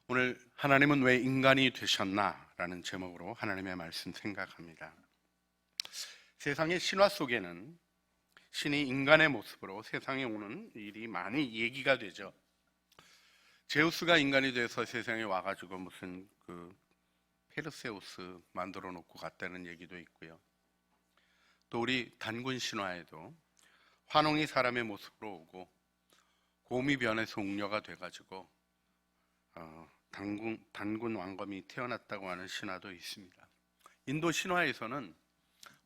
오늘 하나님은 왜 인간이 되셨나? 라는 제목으로 하나님의 말씀 생각합니다. 세상의 신화 속에는 신이 인간의 모습으로 세상에 오는 일이 많이 얘기가 되죠. 제우스가 인간이 돼서 세상에 와가지고 무슨 페르세우스 만들어 놓고 갔다는 얘기도 있고요. 또 우리 단군 신화에도 환웅이 사람의 모습으로 오고 곰이 변해서 웅녀가 돼가지고 단군 왕검이 태어났다고 하는 신화도 있습니다. 인도 신화에서는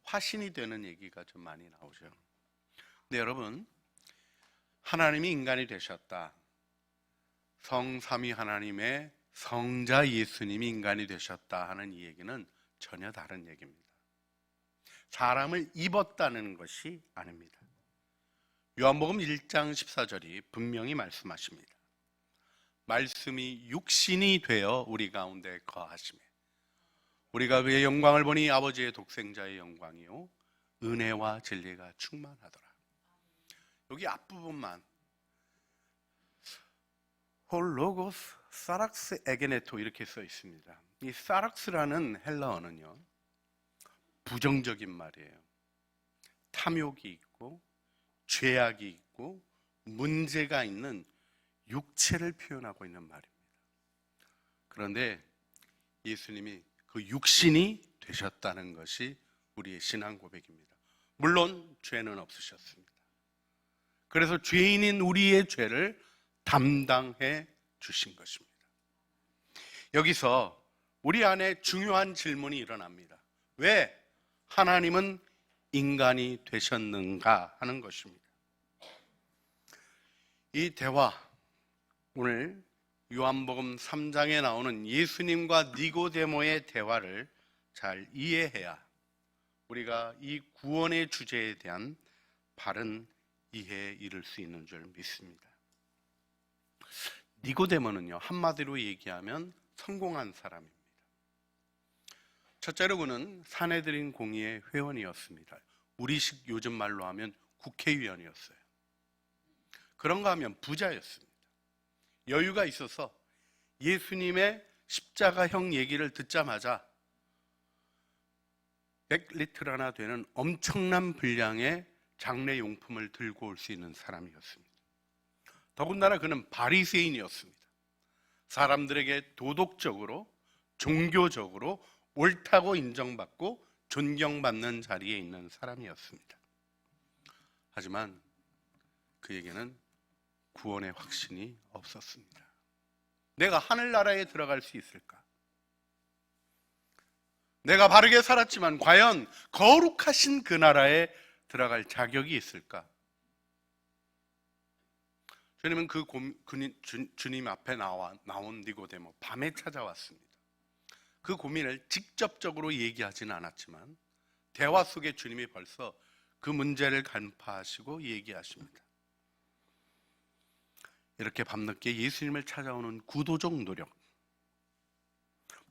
화신이 되는 얘기가 좀 많이 나오죠. 근데 여러분, 하나님이 인간이 되셨다, 성삼위 하나님의 성자 예수님이 인간이 되셨다 하는 이 얘기는 전혀 다른 얘기입니다. 사람을 입었다는 것이 아닙니다. 요한복음 1장 14절이 분명히 말씀하십니다. 말씀이 육신이 되어 우리 가운데 거하시매 우리가 그의 영광을 보니 아버지의 독생자의 영광이요 은혜와 진리가 충만하더라. 여기 앞부분만 홀로고스 사락스 에게네토 이렇게 써 있습니다. 이 사락스라는 헬라어는요, 부정적인 말이에요. 탐욕이 있고 죄악이 있고 문제가 있는 육체를 표현하고 있는 말입니다. 그런데 예수님이 그 육신이 되셨다는 것이 우리의 신앙 고백입니다. 물론 죄는 없으셨습니다. 그래서 죄인인 우리의 죄를 담당해 주신 것입니다. 여기서 우리 안에 중요한 질문이 일어납니다. 왜 하나님은 인간이 되셨는가 하는 것입니다. 이 대화, 오늘 요한복음 3장에 나오는 예수님과 니고데모의 대화를 잘 이해해야 우리가 이 구원의 주제에 대한 바른 이해에 이를 수 있는 줄 믿습니다. 니고데모는요, 한마디로 얘기하면 성공한 사람입니다. 첫째로 그는 산헤드린 공의회 회원이었습니다. 우리식 요즘 말로 하면 국회의원이었어요. 그런가 하면 부자였습니다. 여유가 있어서 예수님의 십자가형 얘기를 듣자마자 100리터나 되는 엄청난 분량의 장례용품을 들고 올 수 있는 사람이었습니다. 더군다나 그는 바리새인이었습니다. 사람들에게 도덕적으로, 종교적으로 옳다고 인정받고 존경받는 자리에 있는 사람이었습니다. 하지만 그에게는 구원의 확신이 없었습니다. 내가 하늘나라에 들어갈 수 있을까? 내가 바르게 살았지만 과연 거룩하신 그 나라에 들어갈 자격이 있을까? 주님은 주님 앞에 나온 니고데모 밤에 찾아왔습니다. 그 고민을 직접적으로 얘기하지는 않았지만 대화 속에 주님이 벌써 그 문제를 간파하시고 얘기하십니다. 이렇게 밤늦게 예수님을 찾아오는 구도적 노력,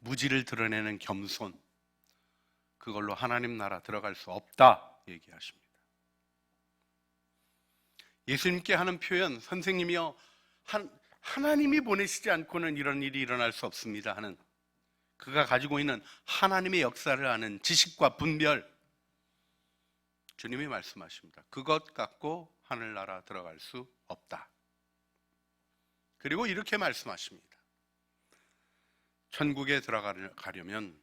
무지를 드러내는 겸손, 그걸로 하나님 나라 들어갈 수 없다 얘기하십니다. 예수님께 하는 표현, 선생님이요, 하나님이 보내시지 않고는 이런 일이 일어날 수 없습니다 하는, 그가 가지고 있는 하나님의 역사를 아는 지식과 분별, 주님이 말씀하십니다. 그것 갖고 하늘나라 들어갈 수 없다. 그리고 이렇게 말씀하십니다. 천국에 들어가려면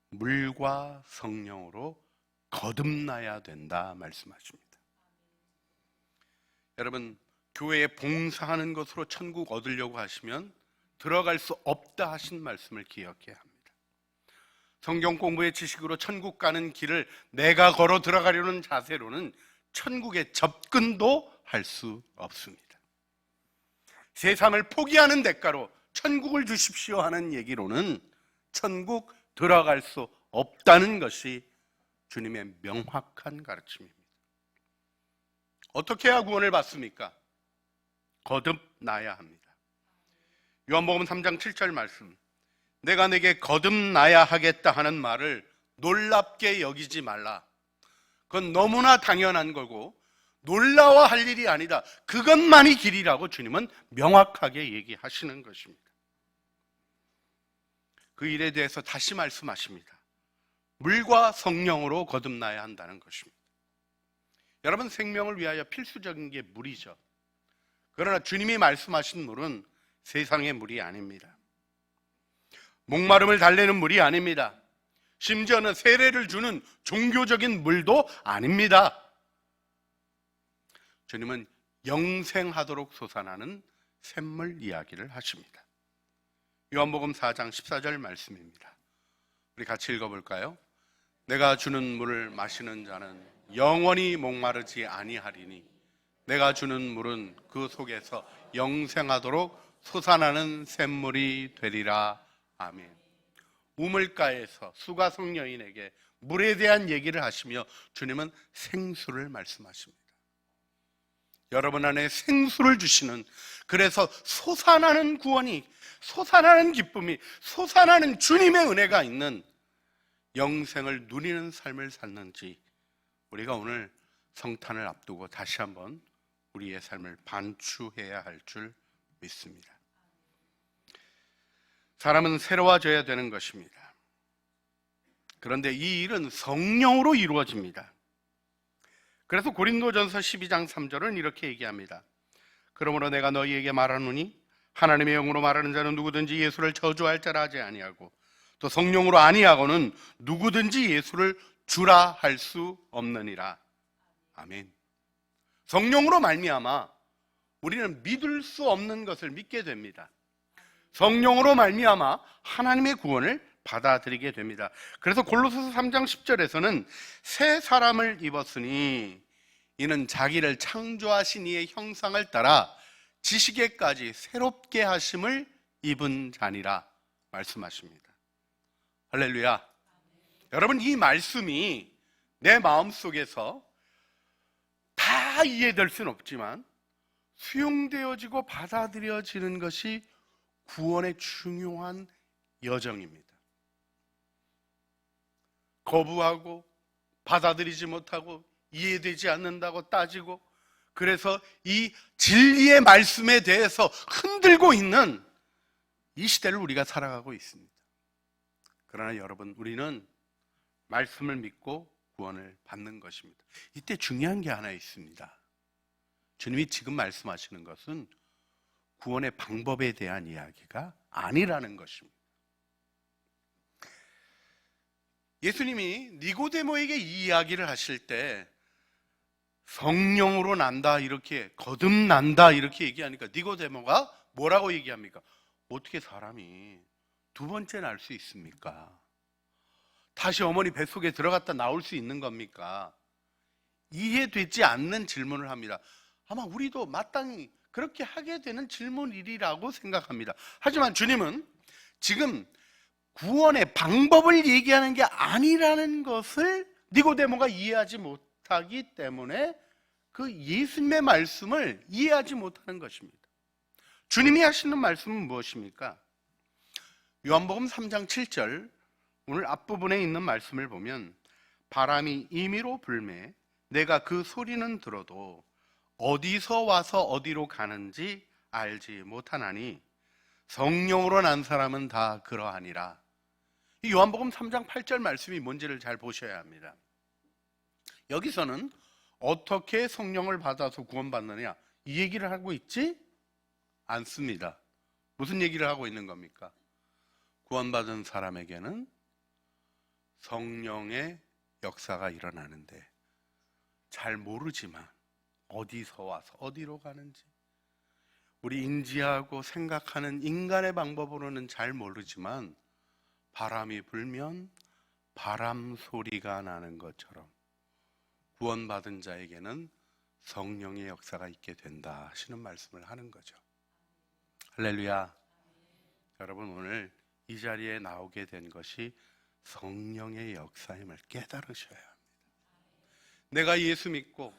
물과 성령으로 거듭나야 된다 말씀하십니다. 여러분, 교회에 봉사하는 것으로 천국 얻으려고 하시면 들어갈 수 없다 하신 말씀을 기억해야 합니다. 성경 공부의 지식으로 천국 가는 길을 내가 걸어 들어가려는 자세로는 천국에 접근도 할 수 없습니다. 세상을 포기하는 대가로 천국을 주십시오 하는 얘기로는 천국 들어갈 수 없다는 것이 주님의 명확한 가르침입니다. 어떻게 해야 구원을 받습니까? 거듭나야 합니다. 요한복음 3장 7절 말씀, 내가 내게 거듭나야 하겠다 하는 말을 놀랍게 여기지 말라. 그건 너무나 당연한 거고 놀라워할 일이 아니다. 그것만이 길이라고 주님은 명확하게 얘기하시는 것입니다. 그 일에 대해서 다시 말씀하십니다. 물과 성령으로 거듭나야 한다는 것입니다. 여러분, 생명을 위하여 필수적인 게 물이죠. 그러나 주님이 말씀하신 물은 세상의 물이 아닙니다. 목마름을 달래는 물이 아닙니다. 심지어는 세례를 주는 종교적인 물도 아닙니다. 주님은 영생하도록 솟아나는 샘물 이야기를 하십니다. 요한복음 4장 14절 말씀입니다. 우리 같이 읽어볼까요? 내가 주는 물을 마시는 자는 영원히 목마르지 아니하리니 내가 주는 물은 그 속에서 영생하도록 솟아나는 샘물이 되리라. 아멘. 우물가에서 수가성 여인에게 물에 대한 얘기를 하시며 주님은 생수를 말씀하십니다. 여러분 안에 생수를 주시는, 그래서 솟아나는 구원이, 솟아나는 기쁨이, 솟아나는 주님의 은혜가 있는 영생을 누리는 삶을 샀는지 우리가 오늘 성탄을 앞두고 다시 한번 우리의 삶을 반추해야 할 줄 믿습니다. 사람은 새로워져야 되는 것입니다. 그런데 이 일은 성령으로 이루어집니다. 그래서 고린도전서 12장 3절은 이렇게 얘기합니다. 그러므로 내가 너희에게 말하노니 하나님의 영으로 말하는 자는 누구든지 예수를 저주할 자라 하지 아니하고 또 성령으로 아니하고는 누구든지 예수를 주라 할 수 없느니라. 아멘. 성령으로 말미암아 우리는 믿을 수 없는 것을 믿게 됩니다. 성령으로 말미암아 하나님의 구원을 받아들이게 됩니다. 그래서 골로새서 3장 10절에서는 새 사람을 입었으니 이는 자기를 창조하신 이의 형상을 따라 지식에까지 새롭게 하심을 입은 자니라 말씀하십니다. 할렐루야. 여러분, 이 말씀이 내 마음속에서 다 이해될 수는 없지만 수용되어지고 받아들여지는 것이 구원의 중요한 여정입니다. 거부하고 받아들이지 못하고 이해되지 않는다고 따지고, 그래서 이 진리의 말씀에 대해서 흔들고 있는 이 시대를 우리가 살아가고 있습니다. 그러나 여러분, 우리는 말씀을 믿고 구원을 받는 것입니다. 이때 중요한 게 하나 있습니다. 주님이 지금 말씀하시는 것은 구원의 방법에 대한 이야기가 아니라는 것입니다. 예수님이 니고데모에게 이 이야기를 하실 때 성령으로 난다, 이렇게 거듭난다 이렇게 얘기하니까 니고데모가 뭐라고 얘기합니까? 어떻게 사람이 두 번째 날 수 있습니까? 다시 어머니 뱃속에 들어갔다 나올 수 있는 겁니까? 이해되지 않는 질문을 합니다. 아마 우리도 마땅히 그렇게 하게 되는 질문이라고 생각합니다. 하지만 주님은 지금 구원의 방법을 얘기하는 게 아니라는 것을 니고데모가 이해하지 못하기 때문에 그 예수님의 말씀을 이해하지 못하는 것입니다. 주님이 하시는 말씀은 무엇입니까? 요한복음 3장 7절, 오늘 앞부분에 있는 말씀을 보면 바람이 임의로 불매 내가 그 소리는 들어도 어디서 와서 어디로 가는지 알지 못하나니 성령으로 난 사람은 다 그러하니라. 이 요한복음 3장 8절 말씀이 뭔지를 잘 보셔야 합니다. 여기서는 어떻게 성령을 받아서 구원받느냐 이 얘기를 하고 있지 않습니다. 무슨 얘기를 하고 있는 겁니까? 구원받은 사람에게는 성령의 역사가 일어나는데 잘 모르지만 어디서 와서 어디로 가는지 우리 인지하고 생각하는 인간의 방법으로는 잘 모르지만 바람이 불면 바람 소리가 나는 것처럼 구원받은 자에게는 성령의 역사가 있게 된다 하시는 말씀을 하는 거죠. 할렐루야. 여러분, 오늘 이 자리에 나오게 된 것이 성령의 역사임을 깨달으셔야 합니다. 내가 예수 믿고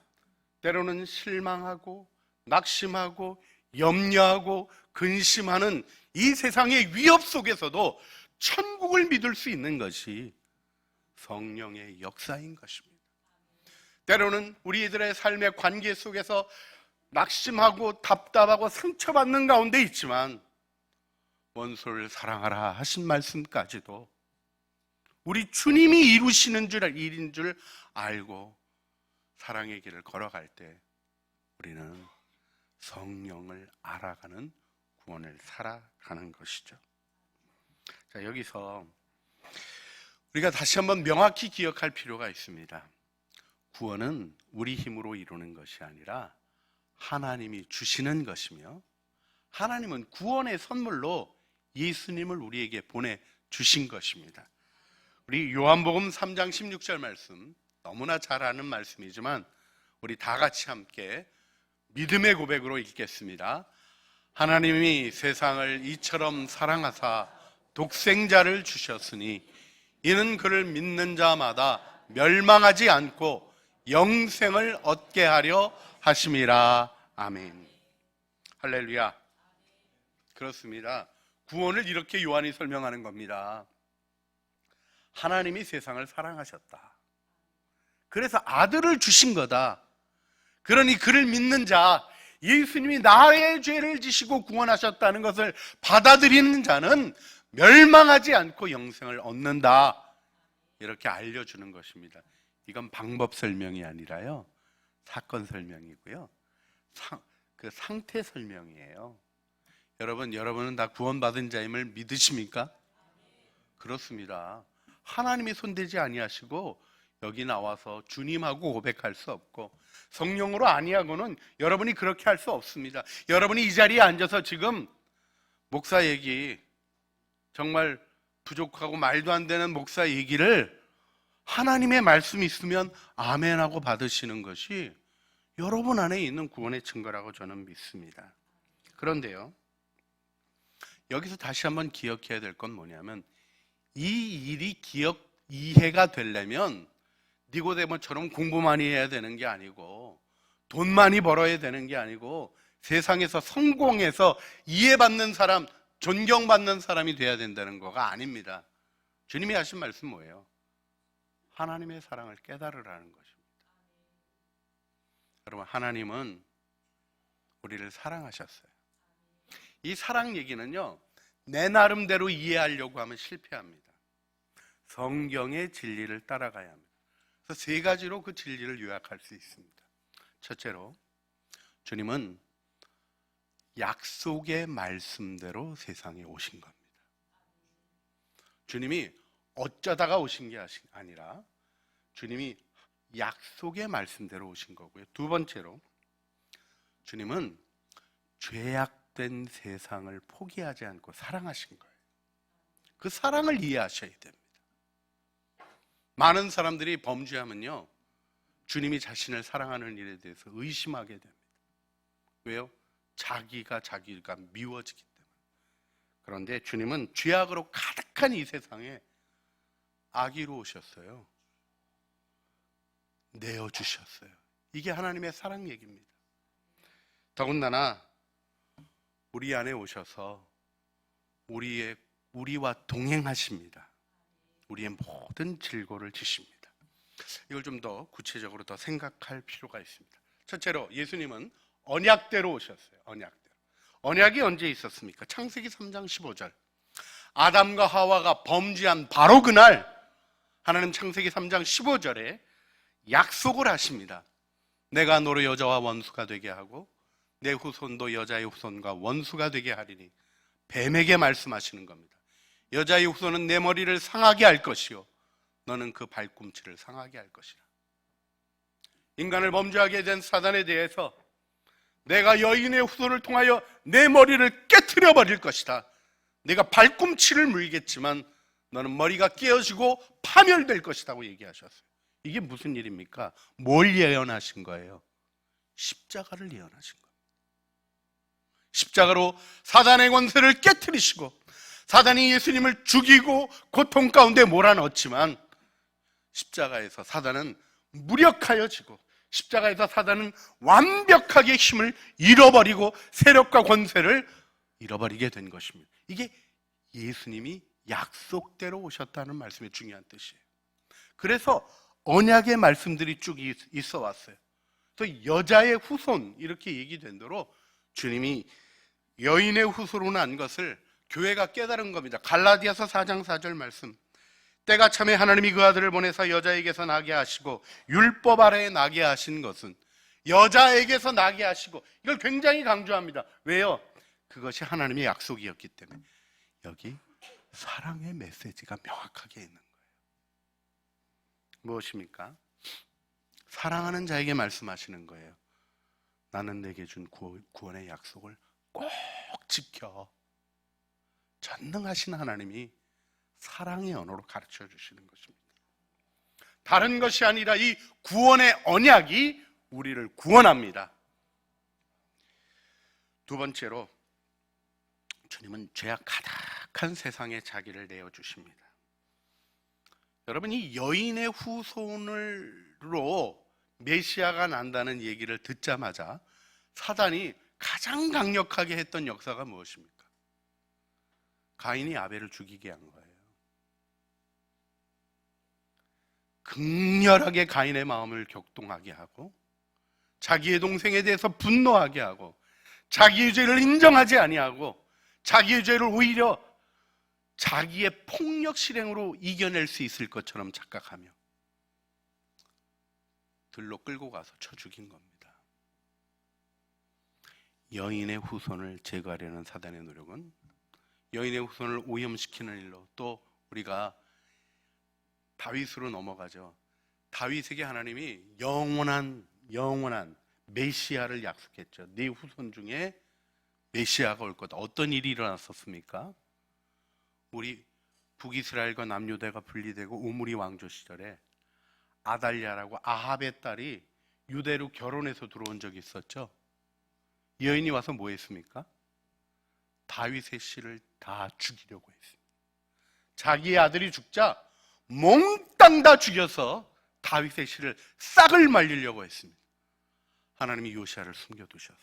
때로는 실망하고 낙심하고 염려하고 근심하는 이 세상의 위협 속에서도 천국을 믿을 수 있는 것이 성령의 역사인 것입니다. 때로는 우리들의 삶의 관계 속에서 낙심하고 답답하고 상처받는 가운데 있지만 원수를 사랑하라 하신 말씀까지도 우리 주님이 이루시는 일인 줄 알고 사랑의 길을 걸어갈 때 우리는 성령을 알아가는 구원을 살아가는 것이죠. 자, 여기서 우리가 다시 한번 명확히 기억할 필요가 있습니다. 구원은 우리 힘으로 이루는 것이 아니라 하나님이 주시는 것이며, 하나님은 구원의 선물로 예수님을 우리에게 보내주신 것입니다. 우리 요한복음 3장 16절 말씀, 너무나 잘 아는 말씀이지만 우리 다 같이 함께 믿음의 고백으로 읽겠습니다. 하나님이 세상을 이처럼 사랑하사 독생자를 주셨으니 이는 그를 믿는 자마다 멸망하지 않고 영생을 얻게 하려 하심이라. 아멘. 할렐루야. 그렇습니다. 구원을 이렇게 요한이 설명하는 겁니다. 하나님이 세상을 사랑하셨다. 그래서 아들을 주신 거다. 그러니 그를 믿는 자, 예수님이 나의 죄를 지시고 구원하셨다는 것을 받아들이는 자는 멸망하지 않고 영생을 얻는다. 이렇게 알려주는 것입니다. 이건 방법 설명이 아니라요, 사건 설명이고요, 그 상태 설명이에요. 여러분은 다 구원받은 자임을 믿으십니까? 그렇습니다. 하나님이 손대지 아니하시고 여기 나와서 주님하고 고백할 수 없고 성령으로 아니하고는 여러분이 그렇게 할 수 없습니다. 여러분이 이 자리에 앉아서 지금 목사 얘기, 정말 부족하고 말도 안 되는 목사 얘기를 하나님의 말씀이 있으면 아멘하고 받으시는 것이 여러분 안에 있는 구원의 증거라고 저는 믿습니다. 그런데요, 여기서 다시 한번 기억해야 될 건 뭐냐면, 이 일이 이해가 되려면 니고데모처럼 공부 많이 해야 되는 게 아니고 돈 많이 벌어야 되는 게 아니고 세상에서 성공해서 이해받는 사람, 존경받는 사람이 돼야 된다는 거가 아닙니다. 주님이 하신 말씀 뭐예요? 하나님의 사랑을 깨달으라는 것입니다. 여러분, 하나님은 우리를 사랑하셨어요. 이 사랑 얘기는요, 내 나름대로 이해하려고 하면 실패합니다. 성경의 진리를 따라가야 합니다. 그래서 세 가지로 그 진리를 요약할 수 있습니다. 첫째로, 주님은 약속의 말씀대로 세상에 오신 겁니다. 주님이 어쩌다가 오신 게 아니라 주님이 약속의 말씀대로 오신 거고요. 두 번째로, 주님은 죄악된 세상을 포기하지 않고 사랑하신 거예요. 그 사랑을 이해하셔야 됩니다. 많은 사람들이 범죄하면요, 주님이 자신을 사랑하는 일에 대해서 의심하게 됩니다. 왜요? 자기가 미워지기 때문에. 그런데 주님은 죄악으로 가득한 이 세상에 아기로 오셨어요. 내어주셨어요. 이게 하나님의 사랑 얘기입니다. 더군다나 우리 안에 오셔서 우리와 동행하십니다. 우리의 모든 질고를 지십니다. 이걸 좀 더 구체적으로 더 생각할 필요가 있습니다. 첫째로, 예수님은 언약대로 오셨어요. 언약대로. 언약이 언제 있었습니까? 창세기 3장 15절. 아담과 하와가 범죄한 바로 그날 하나님 창세기 3장 15절에 약속을 하십니다. 내가 너로 여자와 원수가 되게 하고 내 후손도 여자의 후손과 원수가 되게 하리니, 뱀에게 말씀하시는 겁니다. 여자의 후손은 내 머리를 상하게 할 것이요 너는 그 발꿈치를 상하게 할 것이라. 인간을 범죄하게 된 사단에 대해서 내가 여인의 후손을 통하여 내 머리를 깨트려 버릴 것이다. 내가 발꿈치를 물겠지만 너는 머리가 깨어지고 파멸될 것이라고 얘기하셨어요. 이게 무슨 일입니까? 뭘 예언하신 거예요? 십자가를 예언하신 거예요. 십자가로 사단의 권세를 깨트리시고, 사단이 예수님을 죽이고 고통 가운데 몰아넣었지만 십자가에서 사단은 무력하여지고, 십자가에서 사단은 완벽하게 힘을 잃어버리고 세력과 권세를 잃어버리게 된 것입니다. 이게 예수님이 약속대로 오셨다는 말씀의 중요한 뜻이에요. 그래서 언약의 말씀들이 쭉 있어 왔어요. 또 여자의 후손 이렇게 얘기된 대로 주님이 여인의 후손으로 난 것을 교회가 깨달은 겁니다. 갈라디아서 4장 4절 말씀. 때가 참에 하나님이 그 아들을 보내사 여자에게서 나게 하시고 율법 아래에 나게 하신 것은 여자에게서 나게 하시고, 이걸 굉장히 강조합니다. 왜요? 그것이 하나님의 약속이었기 때문에. 여기 사랑의 메시지가 명확하게 있는 거예요. 무엇입니까? 사랑하는 자에게 말씀하시는 거예요. 나는 내게 준 구원의 약속을 꼭 지켜. 전능하신 하나님이 사랑의 언어로 가르쳐 주시는 것입니다. 다른 것이 아니라 이 구원의 언약이 우리를 구원합니다. 두 번째로, 주님은 죄악 가득한 세상에 자기를 내어주십니다. 여러분, 이 여인의 후손으로 메시아가 난다는 얘기를 듣자마자 사단이 가장 강력하게 했던 역사가 무엇입니까? 가인이 아벨을 죽이게 한 거예요. 극렬하게 가인의 마음을 격동하게 하고, 자기의 동생에 대해서 분노하게 하고, 자기의 죄를 인정하지 아니하고, 자기의 죄를 오히려 자기의 폭력 실행으로 이겨낼 수 있을 것처럼 착각하며 들로 끌고 가서 쳐 죽인 겁니다. 여인의 후손을 제거하려는 사단의 노력은 여인의 후손을 오염시키는 일로, 또 우리가 다윗으로 넘어가죠. 다윗에게 하나님이 영원한 메시아를 약속했죠. 네 후손 중에 메시아가 올 거다. 어떤 일이 일어났었습니까? 우리 북이스라엘과 남유다가 분리되고 오므리 왕조 시절에 아달랴라고 아합의 딸이 유대로 결혼해서 들어온 적이 있었죠. 여인이 와서 뭐 했습니까? 다윗의 씨를 다 죽이려고 했습니다. 자기의 아들이 죽자 몽땅 다 죽여서 다윗의 씨를 싹을 말리려고 했습니다. 하나님이 요시야를 숨겨두셔서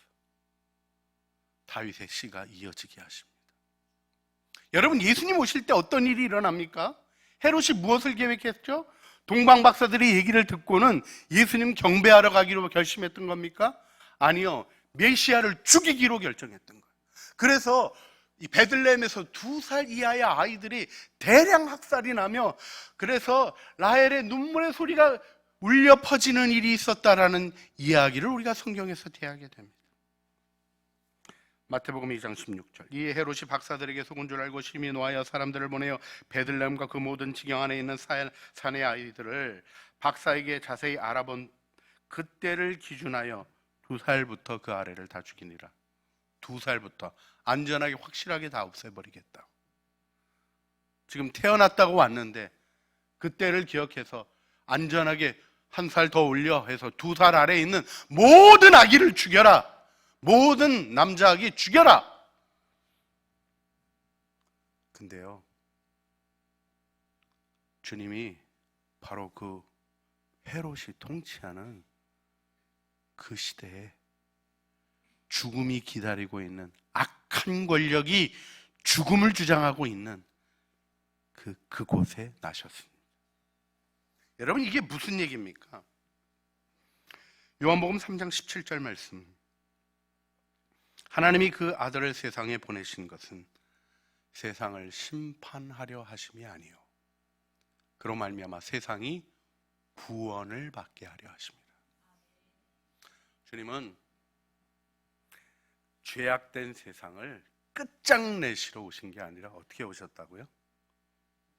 다윗의 씨가 이어지게 하십니다. 여러분, 예수님 오실 때 어떤 일이 일어납니까? 헤롯이 무엇을 계획했죠? 동방 박사들의 얘기를 듣고는 예수님 경배하러 가기로 결심했던 겁니까? 아니요, 메시아를 죽이기로 결정했던 거예요. 그래서 이 베들레헴에서 2살 이하의 아이들이 대량 학살이 나며, 그래서 라헬의 눈물의 소리가 울려 퍼지는 일이 있었다라는 이야기를 우리가 성경에서 대하게 됩니다. 마태복음 2장 16절. 이에 헤롯이 박사들에게 속은 줄 알고 심히 노하여 사람들을 보내어 베들레헴과 그 모든 지경 안에 있는 산의 아이들을 박사에게 자세히 알아본 그때를 기준하여 2살부터 그 아래를 다 죽이니라. 2살부터 안전하게 확실하게 다 없애버리겠다. 지금 태어났다고 왔는데 그때를 기억해서 안전하게 1살 더 올려 해서 2살 아래에 있는 모든 아기를 죽여라. 모든 남자 아기 죽여라. 근데요, 주님이 바로 그 헤롯이 통치하는 그 시대에 죽음이 기다리고 있는 악한 권력이 죽음을 주장하고 있는 그곳에 나셨습니다. 여러분, 이게 무슨 얘기입니까? 요한복음 3장 17절 말씀. 하나님이 그 아들을 세상에 보내신 것은 세상을 심판하려 하심이 아니요 그로 말미암아 세상이 구원을 받게 하려 하십니다. 주님은 죄악된 세상을 끝장내시러 오신 게 아니라 어떻게 오셨다고요?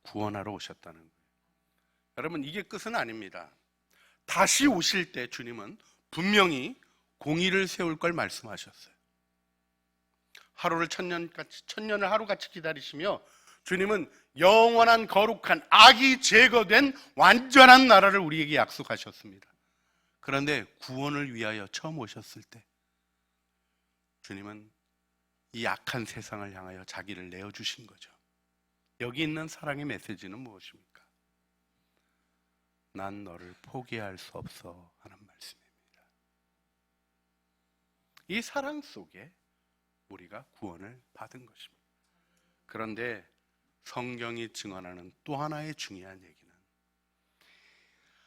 구원하러 오셨다는 거예요. 여러분, 이게 끝은 아닙니다. 다시 오실 때 주님은 분명히 공의를 세울 걸 말씀하셨어요. 하루를 천년을 하루같이 기다리시며 주님은 영원한 거룩한 악이 제거된 완전한 나라를 우리에게 약속하셨습니다. 그런데 구원을 위하여 처음 오셨을 때 주님은 이 악한 세상을 향하여 자기를 내어주신 거죠. 여기 있는 사랑의 메시지는 무엇입니까? 난 너를 포기할 수 없어 하는 말씀입니다. 이 사랑 속에 우리가 구원을 받은 것입니다. 그런데 성경이 증언하는 또 하나의 중요한 얘기는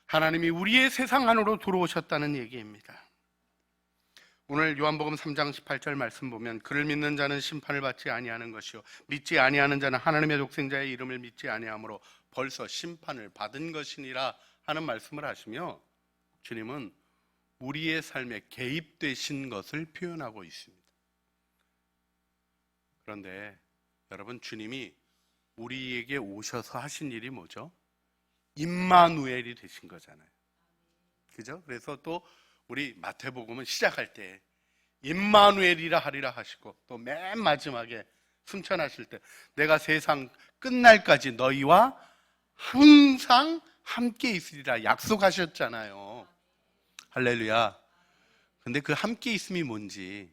하나님이 우리의 세상 안으로 들어오셨다는 얘기입니다. 오늘 요한복음 3장 18절 말씀 보면 그를 믿는 자는 심판을 받지 아니하는 것이요 믿지 아니하는 자는 하나님의 독생자의 이름을 믿지 아니하므로 벌써 심판을 받은 것이니라 하는 말씀을 하시며, 주님은 우리의 삶에 개입되신 것을 표현하고 있습니다. 그런데 여러분, 주님이 우리에게 오셔서 하신 일이 뭐죠? 임마누엘이 되신 거잖아요. 그죠? 그래서 또 우리 마태복음은 시작할 때 임마누엘이라 하리라 하시고, 또 맨 마지막에 승천하실 때 내가 세상 끝날까지 너희와 항상 함께 있으리라 약속하셨잖아요. 할렐루야. 근데 그 함께 있음이 뭔지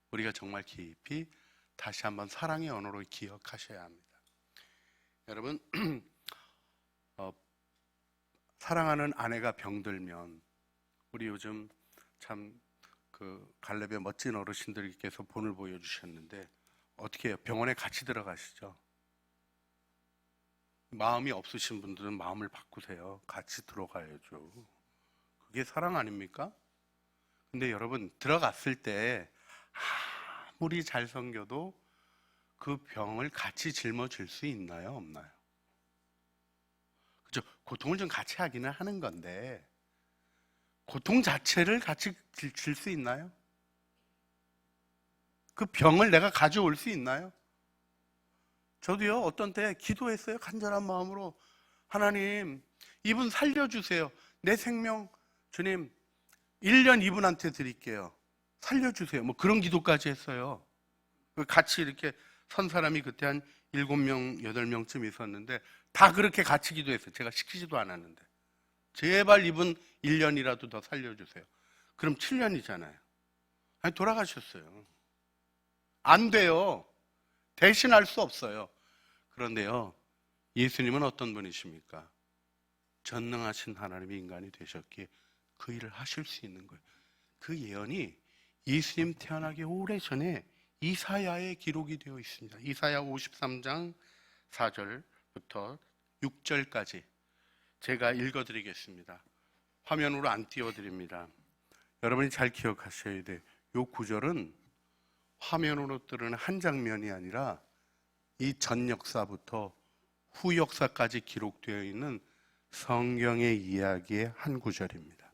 우리가 정말 깊이 다시 한번 사랑의 언어로 기억하셔야 합니다. 여러분, 사랑하는 아내가 병들면, 우리 요즘 참 갈렙의 멋진 어르신들께서 본을 보여주셨는데 어떻게 해요? 병원에 같이 들어가시죠. 마음이 없으신 분들은 마음을 바꾸세요. 같이 들어가야죠. 그게 사랑 아닙니까? 근데 여러분, 들어갔을 때 아무리 잘 섬겨도 그 병을 같이 짊어질 수 있나요? 없나요? 그죠? 고통을 좀 같이 하기는 하는 건데 고통 자체를 같이 질 수 있나요? 그 병을 내가 가져올 수 있나요? 저도요, 어떤 때 기도했어요. 간절한 마음으로. 하나님, 이분 살려주세요. 내 생명, 주님, 1년 이분한테 드릴게요. 살려주세요. 뭐 그런 기도까지 했어요. 같이 이렇게 선 사람이 그때 한 7명, 8명쯤 있었는데 다 그렇게 같이 기도했어요. 제가 시키지도 않았는데. 제발 이분 1년이라도 더 살려주세요. 그럼 7년이잖아요. 아니, 돌아가셨어요. 안 돼요. 대신할 수 없어요. 그런데요, 예수님은 어떤 분이십니까? 전능하신 하나님이 인간이 되셨기에 그 일을 하실 수 있는 거예요. 그 예언이 예수님 태어나기 오래전에 이사야에 기록이 되어 있습니다. 이사야 53장 4절부터 6절까지 제가 읽어드리겠습니다. 화면으로 안 띄워드립니다. 여러분이 잘 기억하셔야 돼요. 이 구절은 화면으로 뜨는 한 장면이 아니라 이 전 역사부터 후 역사까지 기록되어 있는 성경의 이야기의 한 구절입니다.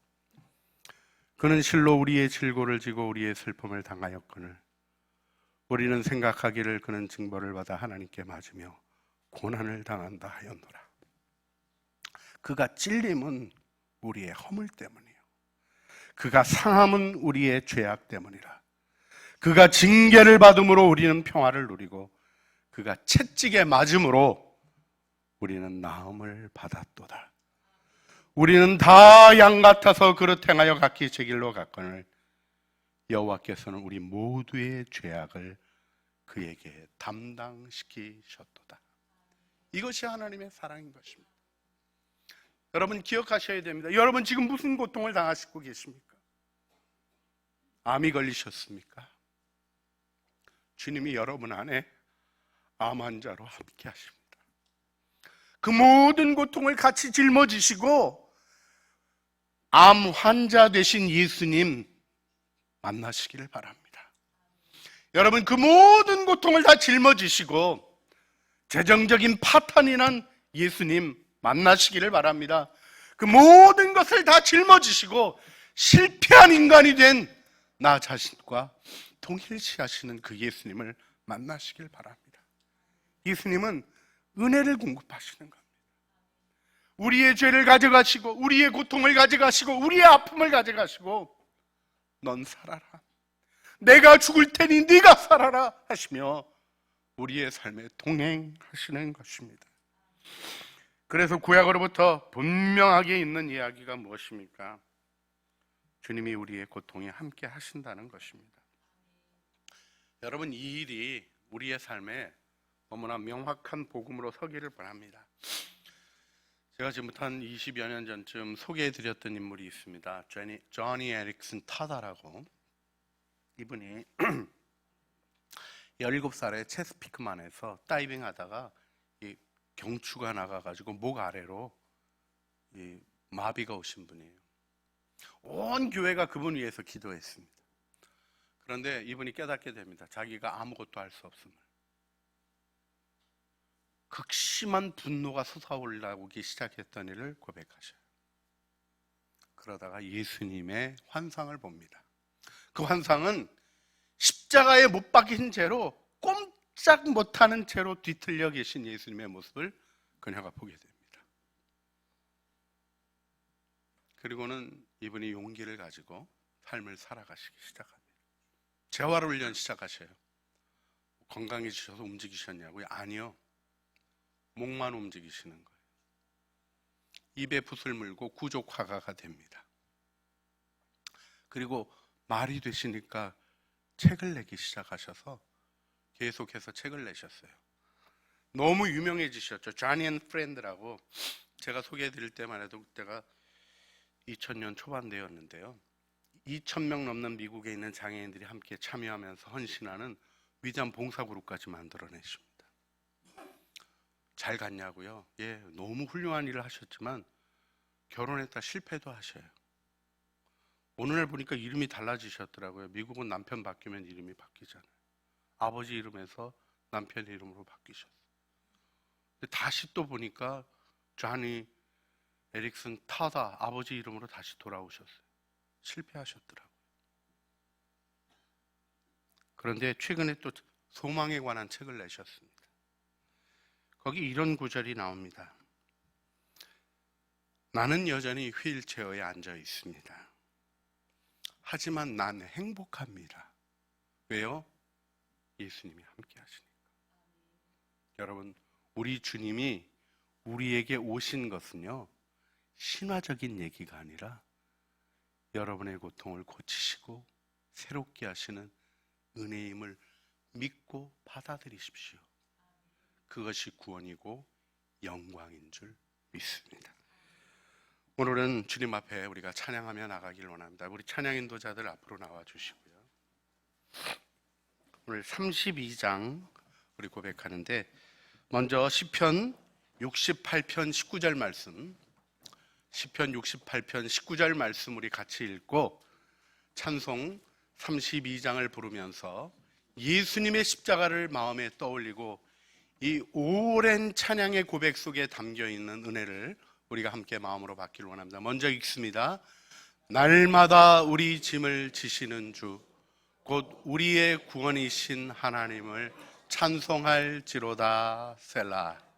그는 실로 우리의 질고를 지고 우리의 슬픔을 당하였거늘 우리는 생각하기를 그는 징벌을 받아 하나님께 맞으며 고난을 당한다 하였노라. 그가 찔림은 우리의 허물 때문이요 그가 상함은 우리의 죄악 때문이라. 그가 징계를 받음으로 우리는 평화를 누리고 그가 채찍에 맞음으로 우리는 나음을 받았도다. 우리는 다 양 같아서 그릇 행하여 각기 제 길로 갔거늘 여호와께서는 우리 모두의 죄악을 그에게 담당시키셨도다. 이것이 하나님의 사랑인 것입니다. 여러분 기억하셔야 됩니다. 여러분 지금 무슨 고통을 당하시고 계십니까? 암이 걸리셨습니까? 주님이 여러분 안에 암 환자로 함께 하십니다. 그 모든 고통을 같이 짊어지시고 암 환자 되신 예수님 만나시기를 바랍니다. 여러분 그 모든 고통을 다 짊어지시고 재정적인 파탄이 난 예수님 만나시기를 바랍니다. 그 모든 것을 다 짊어지시고 실패한 인간이 된 나 자신과 동일시하시는 그 예수님을 만나시길 바랍니다. 예수님은 은혜를 공급하시는 겁니다. 우리의 죄를 가져가시고 우리의 고통을 가져가시고 우리의 아픔을 가져가시고 넌 살아라, 내가 죽을 테니 네가 살아라 하시며 우리의 삶에 동행하시는 것입니다. 그래서 구약으로부터 분명하게 있는 이야기가 무엇입니까? 주님이 우리의 고통에 함께 하신다는 것입니다. 여러분 이 일이 우리의 삶에 너무나 명확한 복음으로 서기를 바랍니다. 제가 지금부터 한 20여 년 전쯤 소개해드렸던 인물이 있습니다. 조니 에릭슨 타다라고. 이분이 17살에 체스피크만에서 다이빙 하다가 이 경추가 나가가지고 목 아래로 이 마비가 오신 분이에요. 온 교회가 그분 위해서 기도했습니다. 그런데 이분이 깨닫게 됩니다. 자기가 아무것도 할 수 없음을. 극심한 분노가 솟아올라오기 시작했던 일을 고백하셔요. 그러다가 예수님의 환상을 봅니다. 그 환상은 십자가에 못 박힌 채로 꼼짝 못하는 채로 뒤틀려 계신 예수님의 모습을 그녀가 보게 됩니다. 그리고는 이분이 용기를 가지고 삶을 살아가시기 시작합니다. 재활훈련 시작하셔요. 건강해지셔서 움직이셨냐고요? 아니요. 목만 움직이시는 거예요. 입에 붓을 물고 구족화가가 됩니다. 그리고 말이 되시니까 책을 내기 시작하셔서 계속해서 책을 내셨어요. 너무 유명해지셨죠. Johnny and Friend라고. 제가 소개해드릴 때만 해도 그때가 2000년 초반대였는데요. 2000명 넘는 미국에 있는 장애인들이 함께 참여하면서 헌신하는 위대한 봉사그룹까지 만들어내십니다. 잘 갔냐고요? 예, 너무 훌륭한 일을 하셨지만 결혼했다 실패도 하셔요. 오늘날 보니까 이름이 달라지셨더라고요. 미국은 남편 바뀌면 이름이 바뀌잖아요. 아버지 이름에서 남편 이름으로 바뀌셨어요. 근데 다시 또 보니까 조니 에릭슨 타다 아버지 이름으로 다시 돌아오셨어요. 실패하셨더라고요. 그런데 최근에 또 소망에 관한 책을 내셨습니다. 거기 이런 구절이 나옵니다. 나는 여전히 휠체어에 앉아 있습니다. 하지만 난 행복합니다. 왜요? 예수님이 함께 하시니까. 여러분, 우리 주님이 우리에게 오신 것은요, 신화적인 얘기가 아니라 여러분의 고통을 고치시고 새롭게 하시는 은혜임을 믿고 받아들이십시오. 그것이 구원이고 영광인 줄 믿습니다. 오늘은 주님 앞에 우리가 찬양하며 나가길 원합니다. 우리 찬양 인도자들 앞으로 나와 주시고요. 오늘 32장 우리 고백하는데, 먼저 시편 68편 19절 말씀, 시편 68편 19절 말씀 우리 같이 읽고 찬송 32장을 부르면서 예수님의 십자가를 마음에 떠올리고 이 오랜 찬양의 고백 속에 담겨있는 은혜를 우리가 함께 마음으로 받기를 원합니다. 먼저 읽습니다. 날마다 우리 짐을 지시는 주, 곧 우리의 구원이신 하나님을 찬송할지로다. 셀라.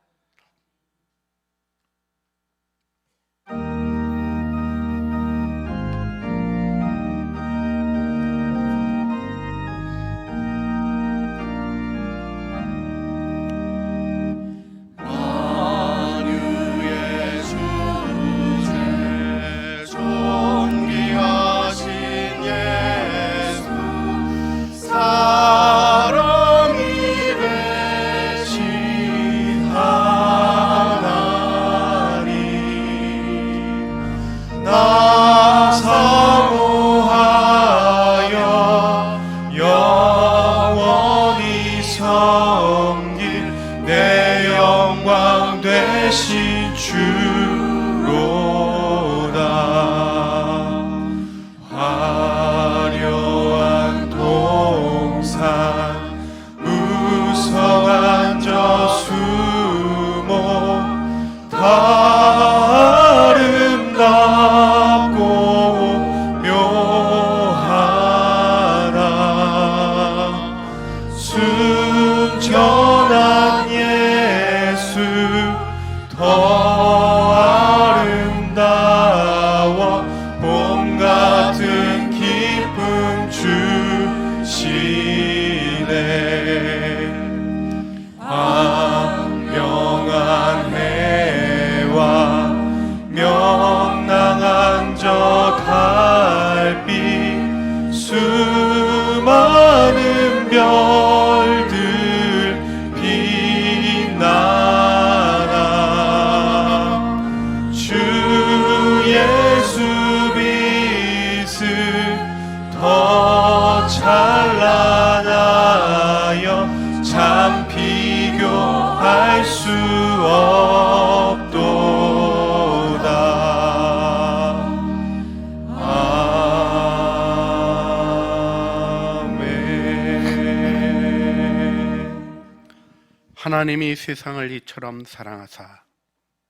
아멘. 하나님이 세상을 이처럼 사랑하사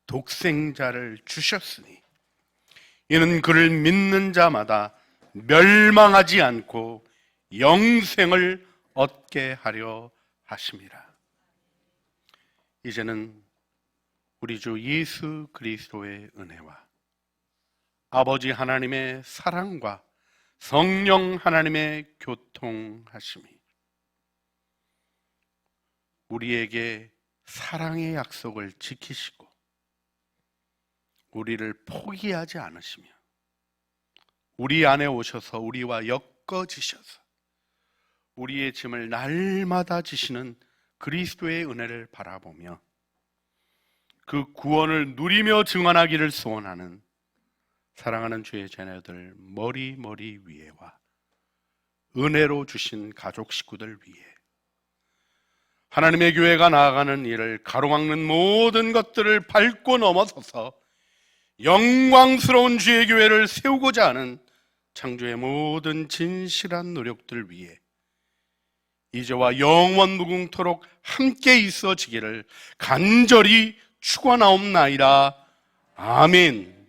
독생자를 주셨으니 이는 그를 믿는 자마다 멸망하지 않고 영생을 얻게 하려 하심이라. 이제는 우리 주 예수 그리스도의 은혜와 아버지 하나님의 사랑과 성령 하나님의 교통하심이 우리에게 사랑의 약속을 지키시고 우리를 포기하지 않으시며 우리 안에 오셔서 우리와 엮어지셔서 우리의 짐을 날마다 지시는 그리스도의 은혜를 바라보며 그 구원을 누리며 증언하기를 소원하는 사랑하는 주의 자녀들 머리 위에와 은혜로 주신 가족 식구들 위에 하나님의 교회가 나아가는 일을 가로막는 모든 것들을 밟고 넘어서서 영광스러운 주의 교회를 세우고자 하는 창조의 모든 진실한 노력들 위해 이제와 영원 무궁토록 함께 있어지기를 간절히 축원하옵나이다. 아멘.